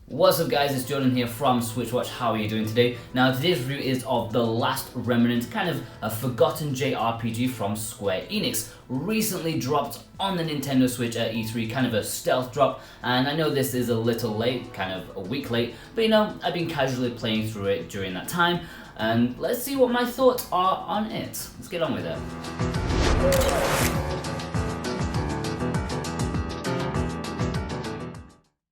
What's up guys, it's Jordan here from Switchwatch. How are you doing today? Now today's review is of The Last Remnant, kind of a forgotten JRPG from Square Enix. Recently dropped on the Nintendo Switch at E3, kind of a stealth drop, and I know this is a little late, kind of a week late, but you know, I've been casually playing through it during that time, and let's see what my thoughts are on it. Let's get on with it.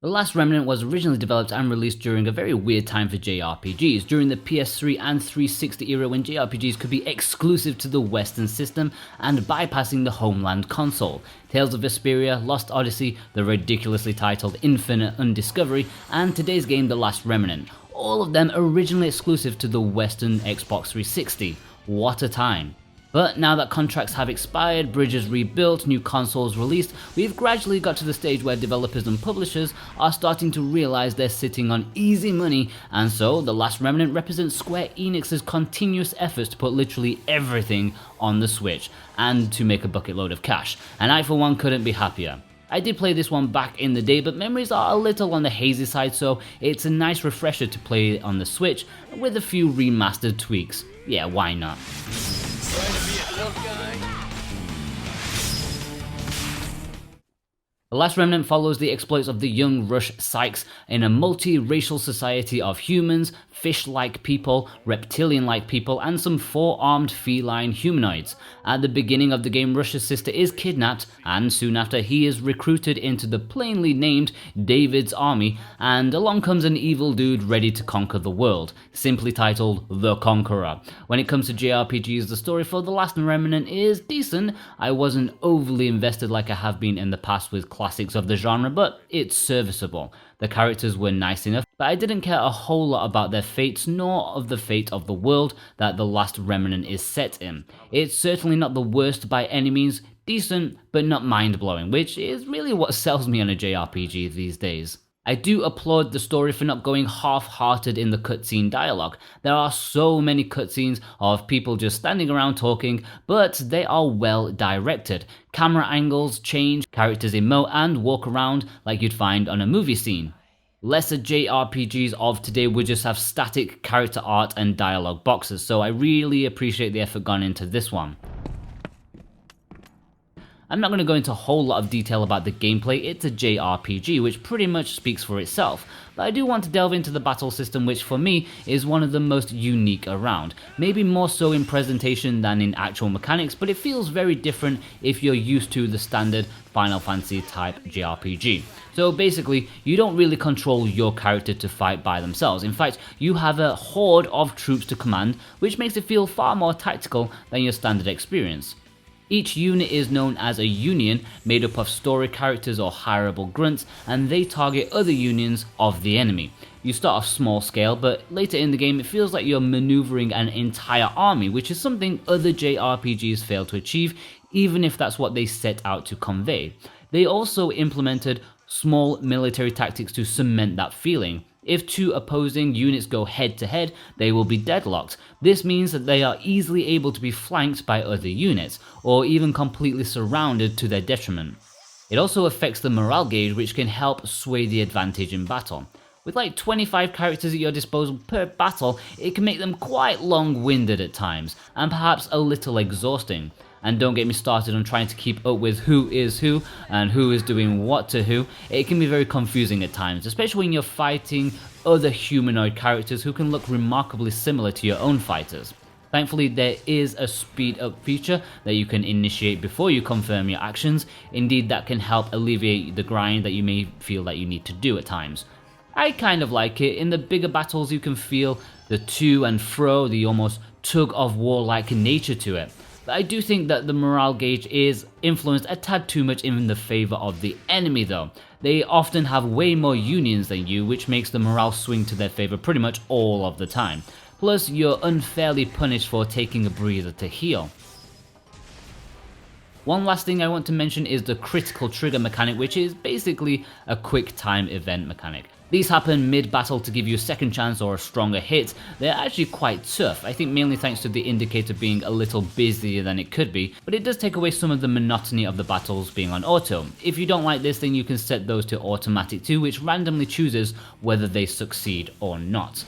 The Last Remnant was originally developed and released during a very weird time for JRPGs, during the PS3 and 360 era when JRPGs could be exclusive to the Western system and bypassing the homeland console. Tales of Vesperia, Lost Odyssey, the ridiculously titled Infinite Undiscovery, and today's game The Last Remnant, all of them originally exclusive to the Western Xbox 360. What a time. But now that contracts have expired, bridges rebuilt, new consoles released, we've gradually got to the stage where developers and publishers are starting to realize they're sitting on easy money, and so The Last Remnant represents Square Enix's continuous efforts to put literally everything on the Switch, and to make a bucket load of cash, and I for one couldn't be happier. I did play this one back in the day, but memories are a little on the hazy side, so it's a nice refresher to play on the Switch with a few remastered tweaks. Yeah, why not? Trying to be a tough guy. The Last Remnant follows the exploits of the young Rush Sykes in a multi-racial society of humans, fish-like people, reptilian-like people, and some four-armed feline humanoids. At the beginning of the game, Rush's sister is kidnapped, and soon after he is recruited into the plainly named David's Army, and along comes an evil dude ready to conquer the world, simply titled The Conqueror. When it comes to JRPGs, the story for The Last Remnant is decent. I wasn't overly invested like I have been in the past with classics of the genre, but it's serviceable. The characters were nice enough, but I didn't care a whole lot about their fates nor of the fate of the world that The Last Remnant is set in. It's certainly not the worst by any means, decent but not mind-blowing, which is really what sells me on a JRPG these days. I do applaud the story for not going half-hearted in the cutscene dialogue. There are so many cutscenes of people just standing around talking, but they are well directed. Camera angles change, characters emote and walk around like you'd find on a movie scene. Lesser JRPGs of today would just have static character art and dialogue boxes, so I really appreciate the effort gone into this one. I'm not going to go into a whole lot of detail about the gameplay, it's a JRPG which pretty much speaks for itself, but I do want to delve into the battle system, which for me is one of the most unique around. Maybe more so in presentation than in actual mechanics, but it feels very different if you're used to the standard Final Fantasy type JRPG. So basically, you don't really control your character to fight by themselves. In fact, you have a horde of troops to command, which makes it feel far more tactical than your standard experience. Each unit is known as a union, made up of story characters or hireable grunts, and they target other unions of the enemy. You start off small scale, but later in the game it feels like you're maneuvering an entire army, which is something other JRPGs fail to achieve, even if that's what they set out to convey. They also implemented small military tactics to cement that feeling. If two opposing units go head to head, they will be deadlocked. This means that they are easily able to be flanked by other units, or even completely surrounded to their detriment. It also affects the morale gauge, which can help sway the advantage in battle. With like 25 characters at your disposal per battle, it can make them quite long-winded at times, and perhaps a little exhausting. And don't get me started on trying to keep up with who is who and who is doing what to who. It can be very confusing at times, especially when you're fighting other humanoid characters who can look remarkably similar to your own fighters. Thankfully, there is a speed up feature that you can initiate before you confirm your actions. Indeed, that can help alleviate the grind that you may feel that you need to do at times. I kind of like it. In the bigger battles, you can feel the to and fro, the almost tug of war-like nature to it. But I do think that the morale gauge is influenced a tad too much in the favour of the enemy though. They often have way more unions than you, which makes the morale swing to their favour pretty much all of the time. Plus, you're unfairly punished for taking a breather to heal. One last thing I want to mention is the critical trigger mechanic, which is basically a quick time event mechanic. These happen mid-battle to give you a second chance or a stronger hit. They're actually quite tough, I think mainly thanks to the indicator being a little busier than it could be, but it does take away some of the monotony of the battles being on auto. If you don't like this, then you can set those to automatic too, which randomly chooses whether they succeed or not.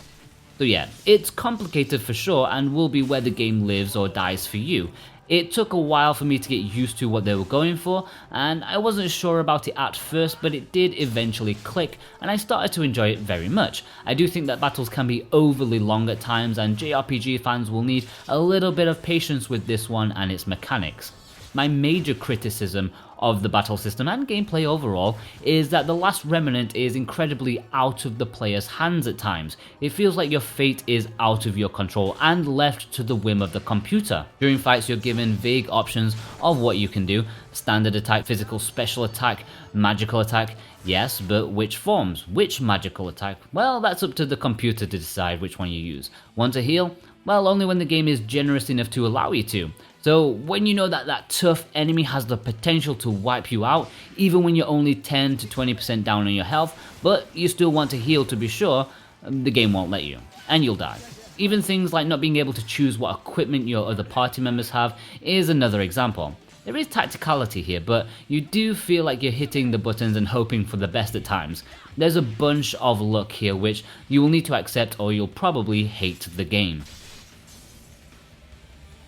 So yeah, it's complicated for sure and will be where the game lives or dies for you. It took a while for me to get used to what they were going for, and I wasn't sure about it at first, but it did eventually click, and I started to enjoy it very much. I do think that battles can be overly long at times, and JRPG fans will need a little bit of patience with this one and its mechanics. My major criticism of the battle system and gameplay overall is that the last remnant is incredibly out of the player's hands at times. It feels like your fate is out of your control and left to the whim of the computer. During fights you're given vague options of what you can do: standard attack, physical special attack, magical attack. Yes, but which forms? Which magical attack? Well, that's up to the computer to decide which one you use. Want to heal? Well, only when the game is generous enough to allow you to. So when you know that that tough enemy has the potential to wipe you out, even when you're only 10 to 20% down on your health, but you still want to heal to be sure, the game won't let you, and you'll die. Even things like not being able to choose what equipment your other party members have is another example. There is tacticality here, but you do feel like you're hitting the buttons and hoping for the best at times. There's a bunch of luck here which you will need to accept or you'll probably hate the game.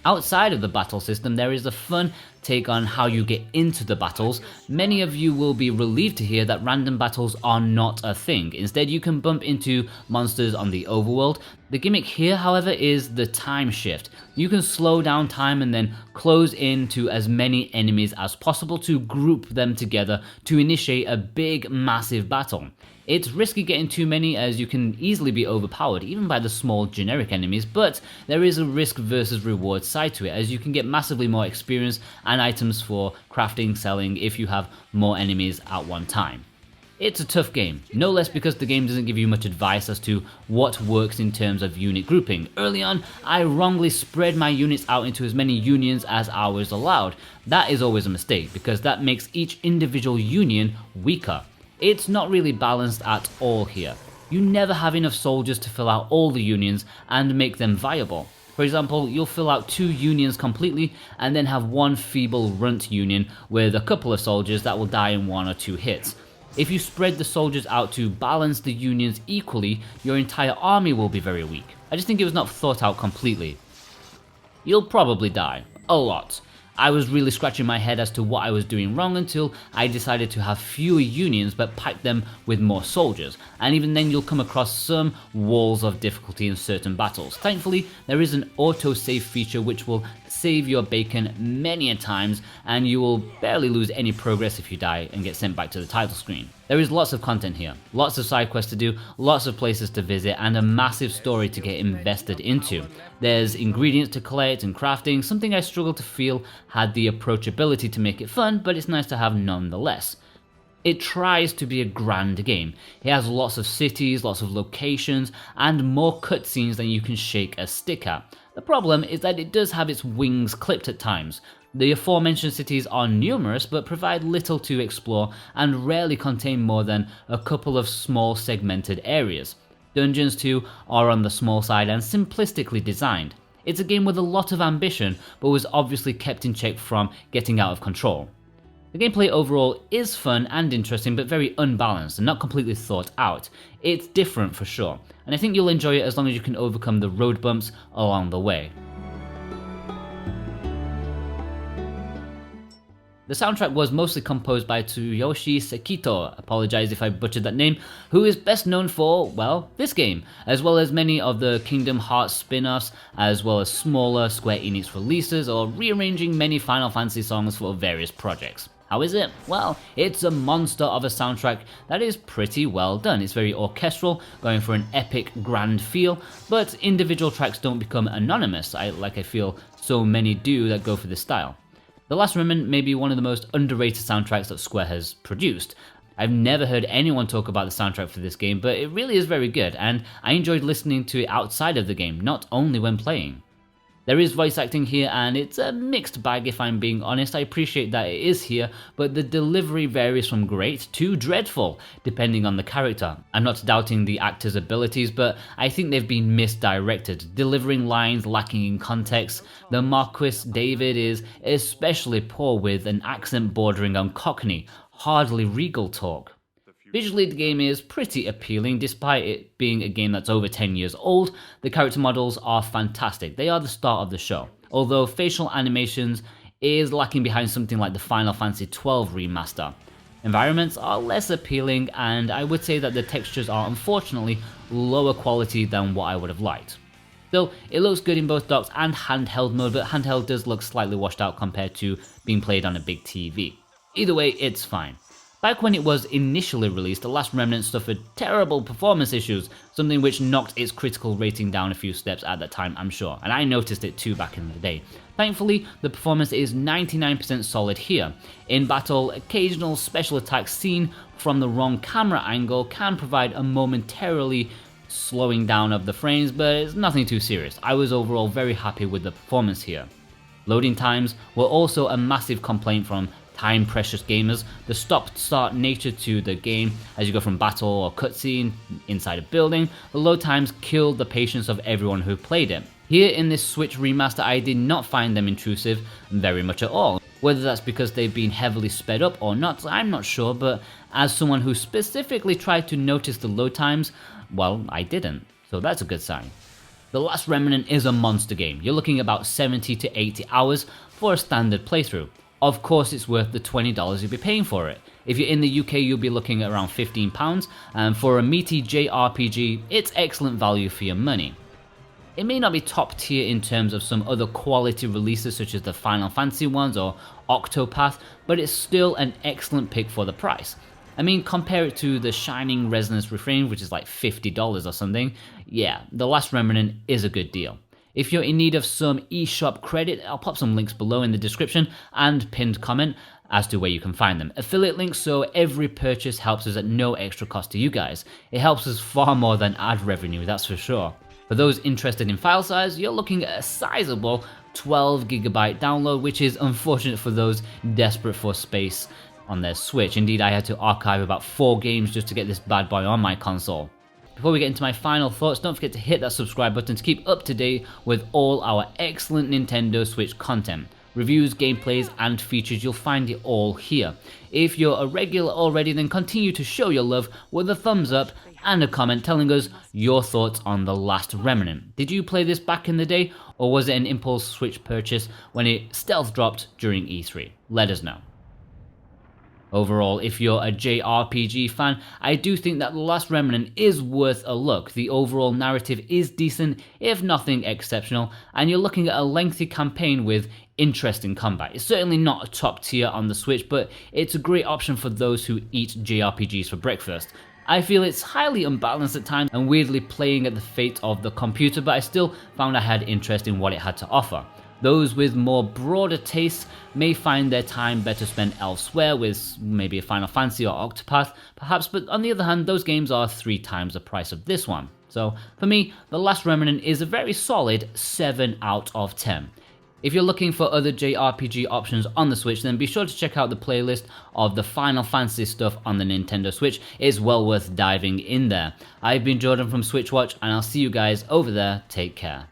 Outside of the battle system, there is a fun take on how you get into the battles. Many of you will be relieved to hear that random battles are not a thing. Instead, you can bump into monsters on the overworld. The gimmick here, however, is the time shift. You can slow down time and then close in to as many enemies as possible to group them together to initiate a big, massive battle. It's risky getting too many as you can easily be overpowered even by the small generic enemies, but there is a risk versus reward side to it as you can get massively more experience and items for crafting, selling if you have more enemies at one time. It's a tough game, no less because the game doesn't give you much advice as to what works in terms of unit grouping. Early on, I wrongly spread my units out into as many unions as I was allowed. That is always a mistake because that makes each individual union weaker. It's not really balanced at all here. You never have enough soldiers to fill out all the unions and make them viable. For example, you'll fill out 2 unions completely and then have one feeble runt union with a couple of soldiers that will die in 1 or 2 hits. If you spread the soldiers out to balance the unions equally, your entire army will be very weak. I just think it was not thought out completely. You'll probably die. A lot. I was really scratching my head as to what I was doing wrong until I decided to have fewer unions but pipe them with more soldiers, and even then you'll come across some walls of difficulty in certain battles. Thankfully, there is an auto-save feature which will save your bacon many a times, and you will barely lose any progress if you die and get sent back to the title screen. There is lots of content here, lots of side quests to do, lots of places to visit, and a massive story to get invested into. There's ingredients to collect and crafting, something I struggle to feel had the approachability to make it fun, but it's nice to have nonetheless. It tries to be a grand game. It has lots of cities, lots of locations, and more cutscenes than you can shake a stick at. The problem is that it does have its wings clipped at times. The aforementioned cities are numerous but provide little to explore and rarely contain more than a couple of small segmented areas. Dungeons too are on the small side and simplistically designed. It's a game with a lot of ambition but was obviously kept in check from getting out of control. The gameplay overall is fun and interesting but very unbalanced and not completely thought out. It's different for sure, and I think you'll enjoy it as long as you can overcome the road bumps along the way. The soundtrack was mostly composed by Tsuyoshi Sekito, apologize if I butchered that name, who is best known for, well, this game, as well as many of the Kingdom Hearts spin-offs, as well as smaller Square Enix releases, or rearranging many Final Fantasy songs for various projects. How is it? Well, it's a monster of a soundtrack that is pretty well done. It's very orchestral, going for an epic, grand feel, but individual tracks don't become anonymous, like I feel so many do that go for this style. The Last Remnant may be one of the most underrated soundtracks that Square has produced. I've never heard anyone talk about the soundtrack for this game, but it really is very good, and I enjoyed listening to it outside of the game, not only when playing. There is voice acting here, and it's a mixed bag if I'm being honest. I appreciate that it is here, but the delivery varies from great to dreadful, depending on the character. I'm not doubting the actor's abilities, but I think they've been misdirected, delivering lines lacking in context. The Marquis David is especially poor, with an accent bordering on Cockney, hardly regal talk. Visually, the game is pretty appealing. Despite it being a game that's over 10 years old, the character models are fantastic. They are the star of the show. Although facial animations is lacking behind something like the Final Fantasy XII remaster. Environments are less appealing, and I would say that the textures are unfortunately lower quality than what I would have liked. Still, it looks good in both docks and handheld mode, but handheld does look slightly washed out compared to being played on a big TV. Either way, it's fine. Back when it was initially released, The Last Remnant suffered terrible performance issues, something which knocked its critical rating down a few steps at that time, I'm sure, and I noticed it too back in the day. Thankfully, the performance is 99% solid here. In battle, occasional special attacks seen from the wrong camera angle can provide a momentarily slowing down of the frames, but it's nothing too serious. I was overall very happy with the performance here. Loading times were also a massive complaint from time-precious gamers. The stop-start nature to the game as you go from battle or cutscene inside a building, the load times killed the patience of everyone who played it. Here in this Switch remaster, I did not find them intrusive very much at all. Whether that's because they've been heavily sped up or not, I'm not sure, but as someone who specifically tried to notice the load times, well, I didn't, so that's a good sign. The Last Remnant is a monster game. You're looking about 70 to 80 hours for a standard playthrough. Of course, it's worth the $20 you'll be paying for it. If you're in the UK, you'll be looking at around £15, and for a meaty JRPG, it's excellent value for your money. It may not be top tier in terms of some other quality releases such as the Final Fantasy ones or Octopath, but it's still an excellent pick for the price. I mean, compare it to the Shining Resonance Refrain, which is like $50 or something. Yeah, The Last Remnant is a good deal. If you're in need of some eShop credit, I'll pop some links below in the description and pinned comment as to where you can find them. Affiliate links, so every purchase helps us at no extra cost to you guys. It helps us far more than ad revenue, that's for sure. For those interested in file size, you're looking at a sizable 12GB download, which is unfortunate for those desperate for space on their Switch. Indeed, I had to archive about 4 games just to get this bad boy on my console. Before we get into my final thoughts, don't forget to hit that subscribe button to keep up to date with all our excellent Nintendo Switch content. Reviews, gameplays, and features, you'll find it all here. If you're a regular already, then continue to show your love with a thumbs up and a comment telling us your thoughts on The Last Remnant. Did you play this back in the day, or was it an impulse Switch purchase when it stealth dropped during E3? Let us know. Overall, if you're a JRPG fan, I do think that The Last Remnant is worth a look. The overall narrative is decent, if nothing exceptional, and you're looking at a lengthy campaign with interesting combat. It's certainly not a top tier on the Switch, but it's a great option for those who eat JRPGs for breakfast. I feel it's highly unbalanced at times and weirdly playing at the fate of the computer, but I still found I had interest in what it had to offer. Those with more broader tastes may find their time better spent elsewhere with maybe a Final Fantasy or Octopath, perhaps, but on the other hand, those games are 3 times the price of this one. So for me, The Last Remnant is a very solid 7 out of 10. If you're looking for other JRPG options on the Switch, then be sure to check out the playlist of the Final Fantasy stuff on the Nintendo Switch. It's well worth diving in there. I've been Jordan from Switch Watch, and I'll see you guys over there. Take care.